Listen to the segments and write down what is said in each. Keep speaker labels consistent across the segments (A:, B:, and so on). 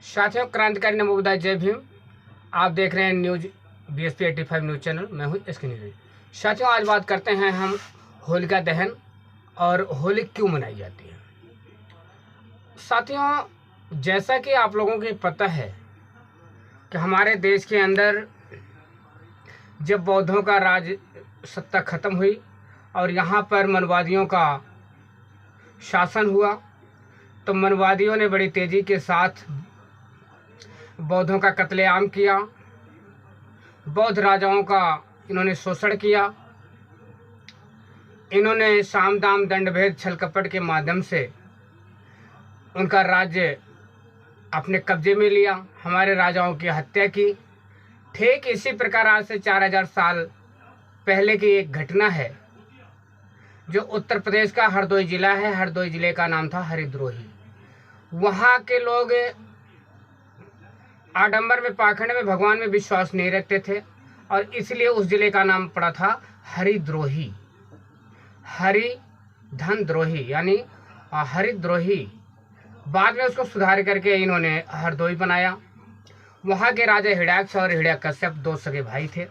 A: साथियों, क्रांतिकारी नमोबुद्धाय, जय भीम। आप देख रहे हैं न्यूज BSP 85 न्यूज चैनल। मैं हूं SK नीरज। साथियों, आज बात करते हैं हम होलिका दहन और होली क्यों मनाई जाती है। साथियों, जैसा कि आप लोगों को पता है कि हमारे देश के अंदर जब बौद्धों का राज सत्ता खत्म हुई और यहाँ पर मनवादियों का शासन हुआ, तो मनवादियों ने बड़ी तेज़ी के साथ बौद्धों का कत्लेआम किया। बौद्ध राजाओं का इन्होंने शोषण किया। इन्होंने साम दाम दंड भेद छल कपट के माध्यम से उनका राज्य अपने कब्जे में लिया, हमारे राजाओं की हत्या की। ठीक इसी प्रकार आज से 4000 साल पहले की एक घटना है जो उत्तर प्रदेश का हरदोई जिला है। हरदोई जिले का नाम था हरिद्रोही। वहाँ के लोग आडंबर में, पाखंड में, भगवान में विश्वास नहीं रखते थे और इसलिए उस जिले का नाम पड़ा था हरिद्रोही। हरि धन द्रोही यानी हरिद्रोही। बाद में उसको सुधार करके इन्होंने हरदोई बनाया। वहाँ के राजा हिरण्याक्ष और हिरण्यकश्यप दो सगे भाई थे।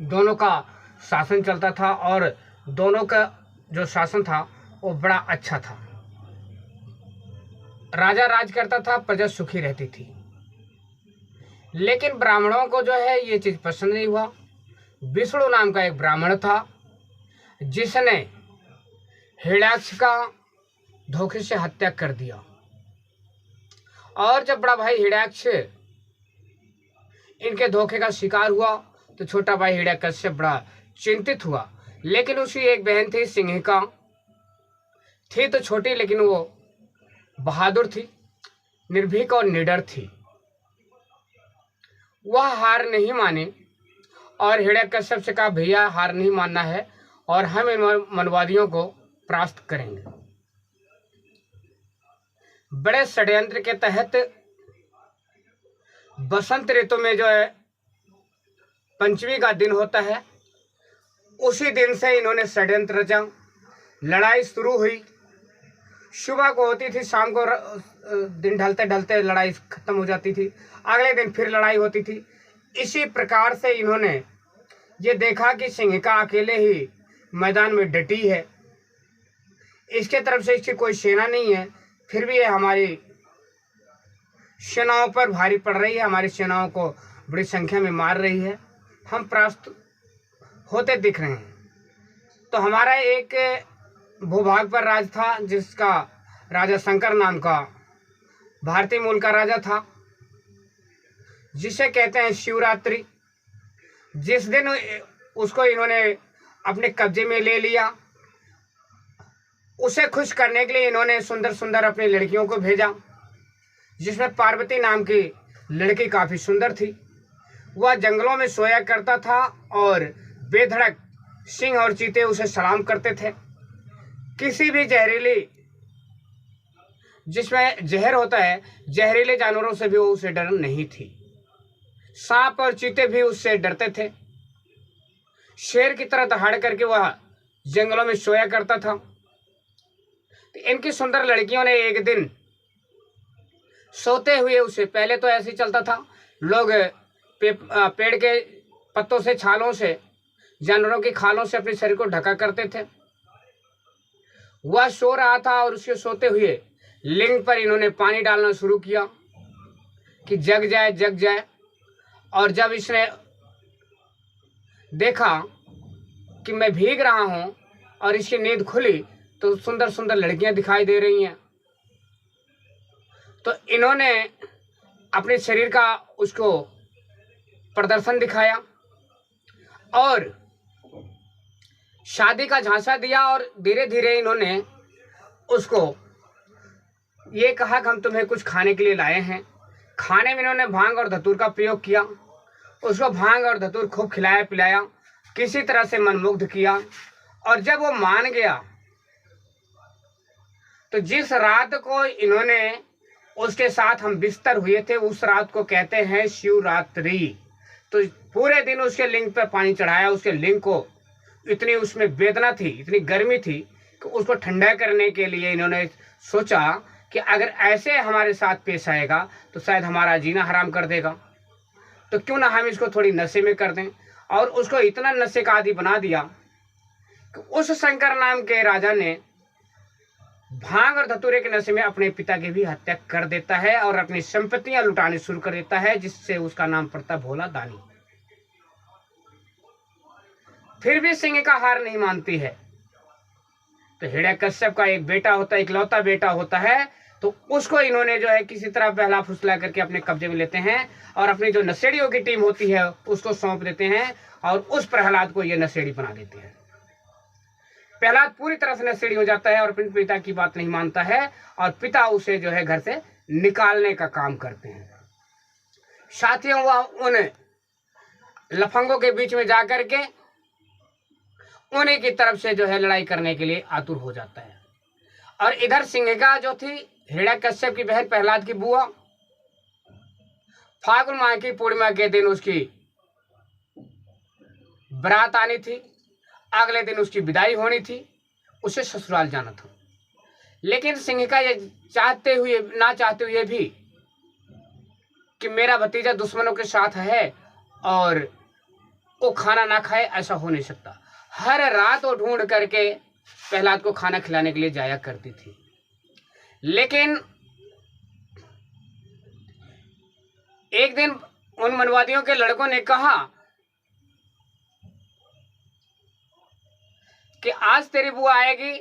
A: दोनों का शासन चलता था और दोनों का जो शासन था वो बड़ा अच्छा था। राजा राज करता था, प्रजा सुखी रहती थी। लेकिन ब्राह्मणों को जो है ये चीज़ पसंद नहीं हुआ। विष्णु नाम का एक ब्राह्मण था जिसने हिरण्याक्ष का धोखे से हत्या कर दिया। और जब बड़ा भाई हिरण्याक्ष इनके धोखे का शिकार हुआ तो छोटा भाई हिरण्यकश्यप बड़ा चिंतित हुआ। लेकिन उसकी एक बहन थी, सिंहिका थी तो छोटी, लेकिन वो बहादुर थी, निर्भीक और निडर थी। वह हार नहीं माने और हिरण्यकश्यप से कहा, भैया हार नहीं मानना है और हम इन मनवादियों को परास्त करेंगे। बड़े षड्यंत्र के तहत बसंत ऋतु में जो है पंचमी का दिन होता है, उसी दिन से इन्होंने षड्यंत्र रचा। लड़ाई शुरू हुई, सुबह को होती थी, शाम को दिन ढलते ढलते लड़ाई खत्म हो जाती थी। अगले दिन फिर लड़ाई होती थी। इसी प्रकार से इन्होंने ये देखा कि सिंहिका अकेले ही मैदान में डटी है, इसके तरफ से इसकी कोई सेना नहीं है, फिर भी ये हमारी सेनाओं पर भारी पड़ रही है, हमारी सेनाओं को बड़ी संख्या में मार रही है, हम परास्त होते दिख रहे हैं। तो हमारा एक भूभाग पर राज था जिसका राजा शंकर नाम का भारतीय मूल का राजा था, जिसे कहते हैं शिवरात्रि। जिस दिन उसको इन्होंने अपने कब्जे में ले लिया, उसे खुश करने के लिए इन्होंने सुंदर सुंदर अपनी लड़कियों को भेजा, जिसमें पार्वती नाम की लड़की काफ़ी सुंदर थी। वह जंगलों में सोया करता था और बेधड़क सिंह और चीते उसे सलाम करते थे। किसी भी जहरीली, जिसमें जहर होता है, जहरीले जानवरों से भी वो उसे डर नहीं थी। सांप और चीते भी उससे डरते थे। शेर की तरह दहाड़ करके वह जंगलों में सोया करता था। तो इनकी सुंदर लड़कियों ने एक दिन सोते हुए उसे, पहले तो ऐसे ही चलता था, लोग पेड़ के पत्तों से, छालों से, जानवरों की खालों से अपने शरीर को ढका करते थे। वह सो रहा था और उसके सोते हुए लिंग पर इन्होंने पानी डालना शुरू किया कि जग जाए जग जाए। और जब इसने देखा कि मैं भीग रहा हूं और इसकी नींद खुली तो सुंदर सुंदर लड़कियां दिखाई दे रही हैं, तो इन्होंने अपने शरीर का उसको प्रदर्शन दिखाया और शादी का झांसा दिया। और धीरे धीरे इन्होंने उसको ये कहा कि हम तुम्हें कुछ खाने के लिए लाए हैं। खाने में इन्होंने भांग और धतूर का प्रयोग किया। उसको भांग और धतूर खूब खिलाया पिलाया, किसी तरह से मनमुग्ध किया। और जब वो मान गया तो जिस रात को इन्होंने उसके साथ हम बिस्तर हुए थे, उस रात को कहते हैं शिवरात्रि। तो पूरे दिन उसके लिंग पर पानी चढ़ाया। उसके लिंग को इतनी उसमें वेदना थी, इतनी गर्मी थी कि उसको ठंडा करने के लिए इन्होंने सोचा कि अगर ऐसे हमारे साथ पेश आएगा तो शायद हमारा जीना हराम कर देगा, तो क्यों ना हम इसको थोड़ी नशे में कर दें। और उसको इतना नशे का आदी बना दिया कि उस शंकर नाम के राजा ने भांग और धतूरे के नशे में अपने पिता की भी हत्या कर देता है और अपनी संपत्तियां लुटानी शुरू कर देता है, जिससे उसका नाम पड़ता भोला दानी। फिर भी सिंह का हार नहीं मानती है। तो हिरण्यकश्यप का एक बेटा होता है, इकलौता बेटा होता है, तो उसको इन्होंने जो है किसी तरह बहला फुसला करके अपने कब्जे में लेते हैं और अपनी जो नशेड़ियों की टीम होती है उसको सौंप देते हैं और उस प्रहलाद को ये नशेड़ी बना देते हैं। प्रहलाद पूरी तरह से नशेड़ी हो जाता है और अपने पिता की बात नहीं मानता है और पिता उसे जो है घर से निकालने का काम करते हैं। साथियों, वह उन लफंगों के बीच में जाकर के उन्हीं की तरफ से जो है लड़ाई करने के लिए आतुर हो जाता है। और इधर सिंहिका जो थी हिरण्यकश्यप की बहन प्रहलाद की बुआ, फाल्गुन माह की पूर्णिमा के दिन उसकी बारात आनी थी, अगले दिन उसकी विदाई होनी थी, उसे ससुराल जाना था। लेकिन सिंहिका ये ना चाहते हुए भी कि मेरा भतीजा दुश्मनों के साथ है और वो खाना ना खाए, ऐसा हो नहीं सकता। हर रात वो ढूंढ करके प्रहलाद को खाना खिलाने के लिए जाया करती थी। लेकिन एक दिन उन मनवादियों के लड़कों ने कहा कि आज तेरी बुआ आएगी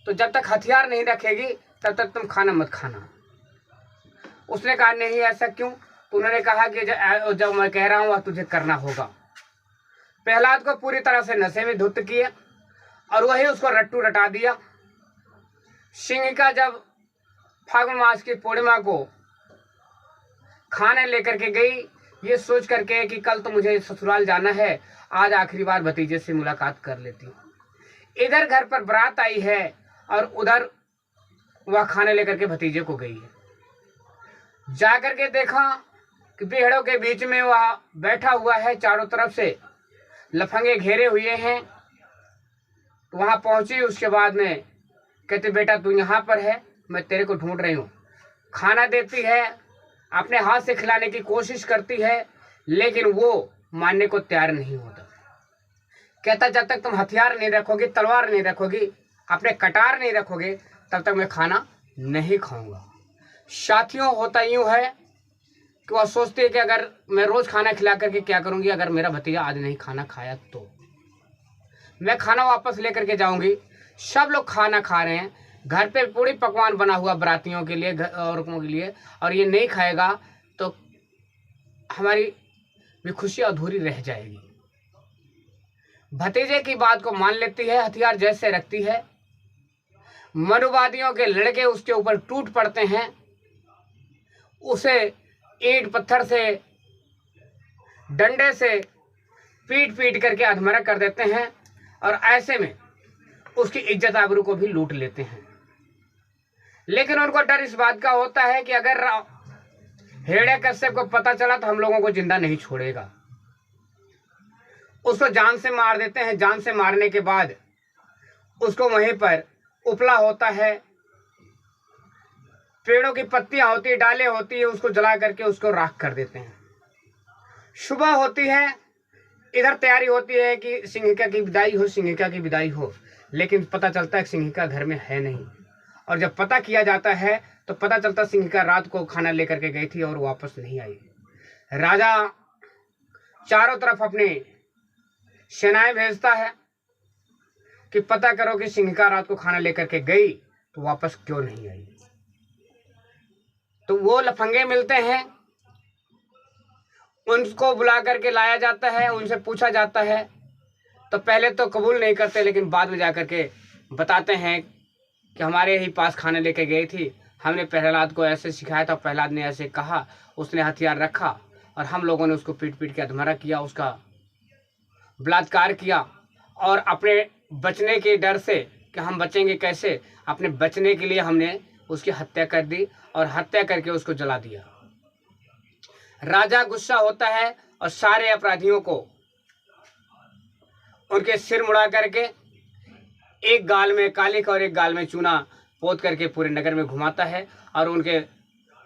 A: तो जब तक हथियार नहीं रखेगी तब तक तुम खाना मत खाना। उसने कहा नहीं, ऐसा क्यों? तो उन्होंने कहा कि जब मैं कह रहा हूं वह तुझे करना होगा। प्रहलाद को पूरी तरह से नशे में धुत किया और वही उसको रट्टू रटा दिया। सिंहिका जब फाल्गुन मास की पूर्णिमा को खाने लेकर के गई, ये सोच करके कि कल तो मुझे ससुराल जाना है, आज आखिरी बार भतीजे से मुलाकात कर लेती। इधर घर पर बारात आई है और उधर वह खाने लेकर के भतीजे को गई है। जाकर के देखा कि पेड़ों के बीच में वह बैठा हुआ है, चारों तरफ से लफंगे घेरे हुए हैं। तो वहां पहुंची, उसके बाद में कहते बेटा तू यहाँ पर है, मैं तेरे को ढूंढ रही हूँ। खाना देती है, अपने हाथ से खिलाने की कोशिश करती है, लेकिन वो मानने को तैयार नहीं होता। कहता जब तक तुम हथियार नहीं रखोगी, तलवार नहीं रखोगी, अपने कटार नहीं रखोगे, तब तक मैं खाना नहीं खाऊंगा। साथियों, होता यूं है कि वह सोचती है कि अगर मैं रोज खाना खिला करके क्या करूंगी, अगर मेरा भतीजा आज नहीं खाना खाया तो मैं खाना वापस लेकर के जाऊंगी। सब लोग खाना खा रहे हैं, घर पे पूरी पकवान बना हुआ बरातियों के लिए, औरतों के लिए, और ये नहीं खाएगा तो हमारी भी खुशी अधूरी रह जाएगी। भतीजे की बात को मान लेती है, हथियार जैसे रखती है। मनुवादियों के लड़के उसके ऊपर टूट पड़ते हैं, उसे ईंट पत्थर से, डंडे से पीट पीट करके अधमरा कर देते हैं और ऐसे में उसकी इज्जत आबरू को भी लूट लेते हैं। लेकिन उनको डर इस बात का होता है कि अगर हिरण्यकश्यप को पता चला तो हम लोगों को जिंदा नहीं छोड़ेगा। उसको जान से मार देते हैं। जान से मारने के बाद उसको वहीं पर उपला होता है, पेड़ों की पत्तियां होती है, डाले होती है, उसको जला करके उसको राख कर देते हैं। सुबह होती है, इधर तैयारी होती है कि सिंहिका की विदाई हो, सिंहिका की विदाई हो। लेकिन पता चलता है कि सिंहिका घर में है नहीं। और जब पता किया जाता है तो पता चलता सिंहिका रात को खाना लेकर के गई थी और वापस नहीं आई। राजा चारों तरफ अपनी सेनाएं भेजता है कि पता करो कि सिंहिका रात को खाना लेकर के गई तो वापस क्यों नहीं आई। तो वो लफंगे मिलते हैं, उनको बुला करके लाया जाता है, उनसे पूछा जाता है। तो पहले तो कबूल नहीं करते, लेकिन बाद में जाकर के बताते हैं कि हमारे ही पास खाने लेके गई थी, हमने प्रहलाद को ऐसे सिखाया था, प्रहलाद ने ऐसे कहा, उसने हथियार रखा और हम लोगों ने उसको पीट पीट के अधमरा किया, उसका बलात्कार किया। और अपने बचने के डर से कि हम बचेंगे कैसे, अपने बचने के लिए हमने उसकी हत्या कर दी और हत्या करके उसको जला दिया। राजा गुस्सा होता है और सारे अपराधियों को उनके सिर मुड़ा करके एक गाल में कालिक और एक गाल में चूना पोत करके पूरे नगर में घुमाता है और उनके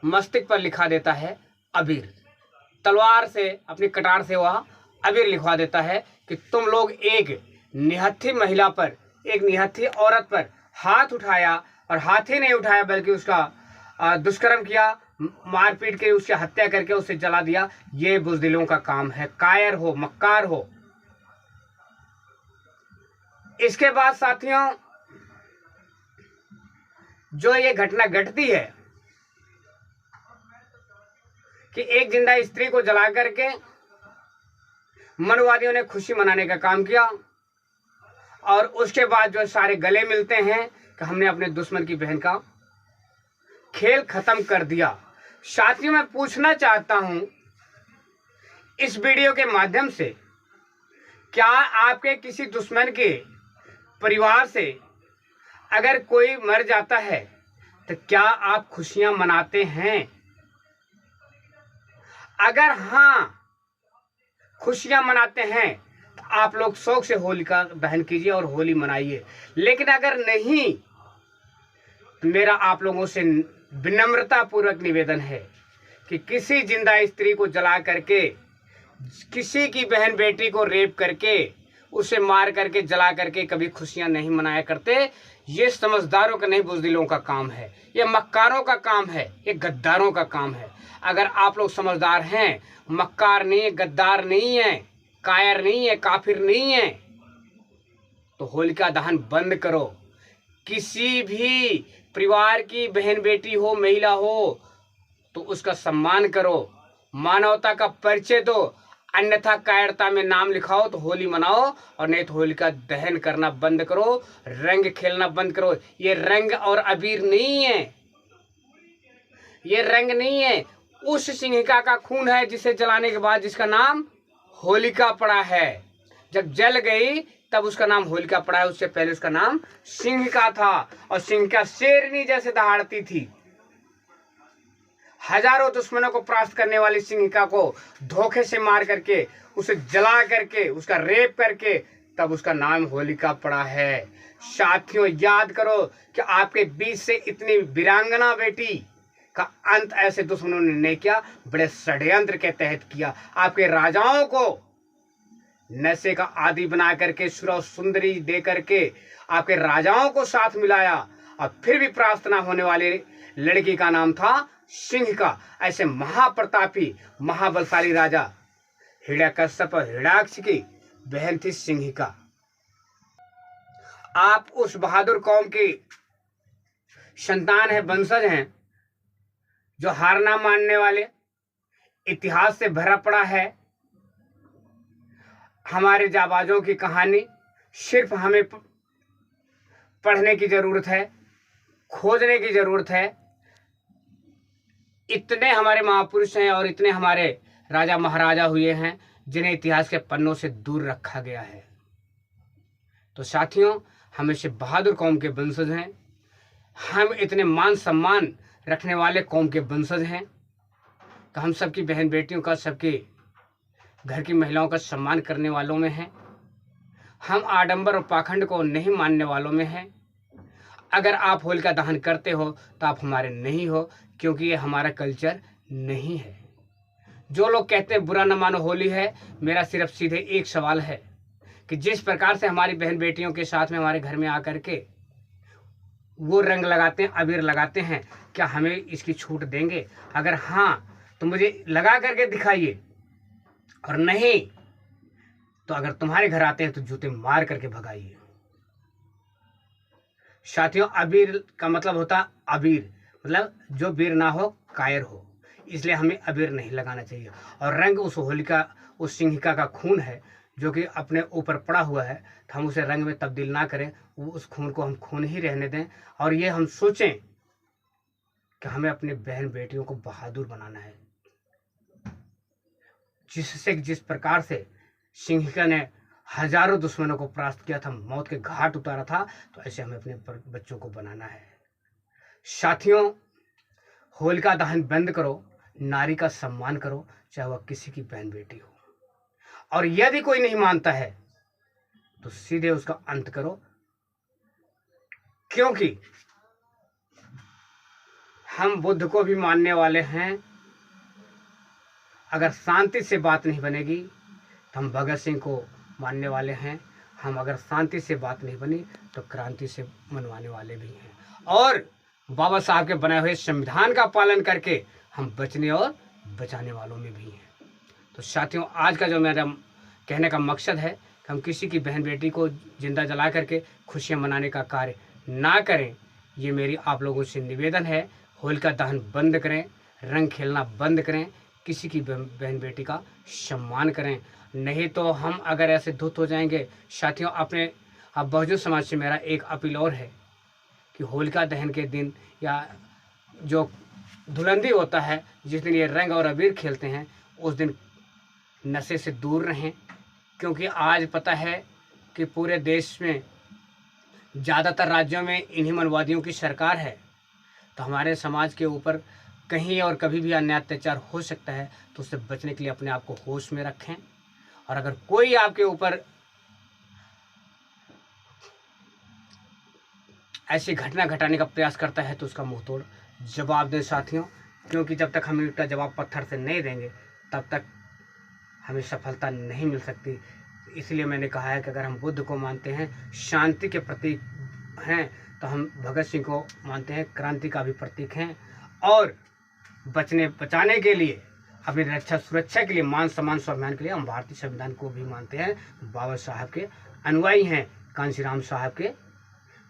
A: मस्तिष्क पर लिखा देता है अबीर। तलवार से, अपनी कटार से वह अबीर लिखवा देता है कि तुम लोग एक निहत्थी महिला पर, एक निहत्थी औरत पर हाथ उठाया, और हाथ ही नहीं उठाया बल्कि उसका दुष्कर्म किया, मारपीट के उसकी हत्या करके उसे जला दिया। ये बुज़दिलों का काम है, कायर हो, मक्कार हो। इसके बाद साथियों, जो ये घटना घटती है कि एक जिंदा स्त्री को जला करके मनुवादियों ने खुशी मनाने का काम किया, और उसके बाद जो सारे गले मिलते हैं कि हमने अपने दुश्मन की बहन का खेल खत्म कर दिया। साथियों, मैं पूछना चाहता हूं इस वीडियो के माध्यम से, क्या आपके किसी दुश्मन के परिवार से अगर कोई मर जाता है तो क्या आप खुशियां मनाते हैं? अगर हाँ, खुशियां मनाते हैं तो आप लोग शौक से होलिका दहन कीजिए और होली मनाइए। लेकिन अगर नहीं तो मेरा आप लोगों से विनम्रता पूर्वक निवेदन है कि किसी जिंदा स्त्री को जला करके, किसी की बहन बेटी को रेप करके, उसे मार करके, जला करके कभी खुशियां नहीं मनाया करते। ये समझदारों का नहीं, बुज़दिलों का काम है, ये मक्कारों का काम है, ये गद्दारों का काम है। अगर आप लोग समझदार हैं, मक्कार नहीं है, गद्दार नहीं है, कायर नहीं है, काफिर नहीं है, तो होलिका दहन बंद करो। किसी भी परिवार की बहन बेटी हो, महिला हो, तो उसका सम्मान करो, मानवता का परिचय दो। अन्यथा कायरता में नाम लिखाओ तो होली मनाओ, और नहीं तो होलिका दहन करना बंद करो, रंग खेलना बंद करो। ये रंग और अबीर नहीं है, ये रंग नहीं है, उस सिंहिका का खून है जिसे जलाने के बाद जिसका नाम होलिका पड़ा है। जब जल गई तब उसका नाम होलिका पड़ा है, उससे पहले उसका नाम सिंहिका था। और सिंहिका शेरनी जैसे दहाड़ती थी। हजारों दुश्मनों को परास्त करने वाली सिंहिका को धोखे से मार करके, उसे जला करके, उसका रेप करके, तब उसका नाम होलिका पड़ा है। साथियों, याद करो कि आपके बीच से इतनी वीरांगना बेटी का अंत ऐसे दुश्मनों ने नहीं किया, बड़े षड्यंत्र के तहत किया। आपके राजाओं को नशे का आदि बना करके, सुरव सुंदरी दे करके आपके राजाओं को साथ मिलाया, और फिर भी परास्त न होने वाली लड़की का नाम था सिंहिका। ऐसे महाप्रतापी, महाबलशाली राजा हिरण्यकश्यप और हिरण्याक्ष की बहन थी सिंहिका। आप उस बहादुर कौम की संतान है, वंशज हैं, जो हार ना मानने वाले, इतिहास से भरा पड़ा है। हमारे जाबाजों की कहानी सिर्फ हमें पढ़ने की जरूरत है, खोजने की जरूरत है। इतने हमारे महापुरुष हैं और इतने हमारे राजा महाराजा हुए हैं जिन्हें इतिहास के पन्नों से दूर रखा गया है। तो साथियों, हम ऐसे बहादुर कौम के वंशज हैं, हम इतने मान सम्मान रखने वाले कौम के वंशज हैं, तो हम सबकी बहन बेटियों का, सबके घर की महिलाओं का सम्मान करने वालों में हैं। हम आडंबर और पाखंड को नहीं मानने वालों में हैं। अगर आप होलिका दहन करते हो तो आप हमारे नहीं हो, क्योंकि ये हमारा कल्चर नहीं है। जो लोग कहते हैं बुरा न मानो होली है, मेरा सिर्फ सीधे एक सवाल है कि जिस प्रकार से हमारी बहन बेटियों के साथ में हमारे घर में आकर के वो रंग लगाते हैं, अबीर लगाते हैं, क्या हमें इसकी छूट देंगे? अगर हाँ तो मुझे लगा करके दिखाइए, और नहीं तो अगर तुम्हारे घर आते हैं तो जूते मार करके भगाइए। साथियों, अबीर का मतलब होता अबीर, मतलब जो वीर ना हो, कायर हो, इसलिए हमें अबीर नहीं लगाना चाहिए। और रंग उस होलिका, उस सिंहिका का खून है जो कि अपने ऊपर पड़ा हुआ है, तो हम उसे रंग में तब्दील ना करें, वो उस खून को हम खून ही रहने दें। और ये हम सोचें कि हमें अपने बहन बेटियों को बहादुर बनाना है। जिस प्रकार से सिंहिका ने हजारों दुश्मनों को परास्त किया था, मौत के घाट उतारा था, तो ऐसे हमें अपने बच्चों को बनाना है। साथियों, होलिका दहन बंद करो, नारी का सम्मान करो, चाहे वह किसी की बहन बेटी हो। और यदि कोई नहीं मानता है तो सीधे उसका अंत करो, क्योंकि हम बुद्ध को भी मानने वाले हैं। अगर शांति से बात नहीं बनेगी तो हम भगत सिंह को मानने वाले हैं। हम अगर शांति से बात नहीं बनी तो क्रांति से मनवाने वाले भी हैं। और बाबा साहब के बनाए हुए संविधान का पालन करके हम बचने और बचाने वालों में भी हैं। तो साथियों, आज का जो मेरा कहने का मकसद है कि हम किसी की बहन बेटी को जिंदा जला करके खुशियाँ मनाने का कार्य ना करें। ये मेरी आप लोगों से निवेदन है। होलिका दहन बंद करें, रंग खेलना बंद करें, किसी की बहन बेटी का सम्मान करें। नहीं तो हम अगर ऐसे धुत हो जाएंगे। साथियों, अपने अब बहुजन समाज से मेरा एक अपील और है कि होलिका दहन के दिन या जो धुलंदी होता है, जिस दिन ये रंग और अबीर खेलते हैं, उस दिन नशे से दूर रहें। क्योंकि आज पता है कि पूरे देश में ज़्यादातर राज्यों में इन्हीं मनवादियों की सरकार है। तो हमारे समाज के ऊपर कहीं और कभी भी अन्याय अत्याचार हो सकता है। तो उससे बचने के लिए अपने आप को होश में रखें। और अगर कोई आपके ऊपर ऐसी घटना घटाने का प्रयास करता है तो उसका मुंह तोड़ जवाब दें साथियों। क्योंकि जब तक हम इसका जवाब पत्थर से नहीं देंगे तब तक हमें सफलता नहीं मिल सकती। इसलिए मैंने कहा है कि अगर हम बुद्ध को मानते हैं, शांति के प्रतीक हैं, तो हम भगत सिंह को मानते हैं, क्रांति का भी प्रतीक हैं। और बचाने के लिए, अपनी रक्षा सुरक्षा के लिए, मान सम्मान स्वाभिमान के लिए हम भारतीय संविधान को भी मानते हैं। बाबा साहब के अनुयायी हैं, कांशीराम साहब के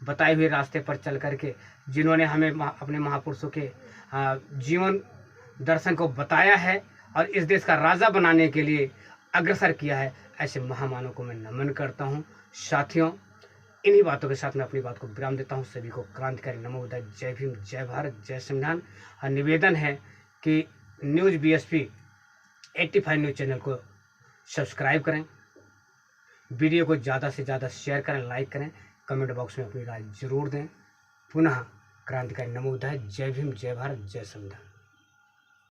A: बताए हुए रास्ते पर चल करके जिन्होंने हमें अपने महापुरुषों के जीवन दर्शन को बताया है और इस देश का राजा बनाने के लिए अग्रसर किया है, ऐसे महामानव को मैं नमन करता हूँ। साथियों, इन्हीं बातों के साथ मैं अपनी बात को विराम देता हूँ। सभी को क्रांतिकारी नमो बुद्धाय, जय भीम, जय भारत, जय संविधान। निवेदन है कि न्यूज़ BSP 85 न्यूज़ चैनल को सब्सक्राइब करें, वीडियो को ज़्यादा से ज़्यादा शेयर करें, लाइक करें, कमेंट बॉक्स में अपनी राय जरूर दें। पुनः क्रांतिकारी नमो बुद्धाय, जय भीम, जय भारत, जय संविधान।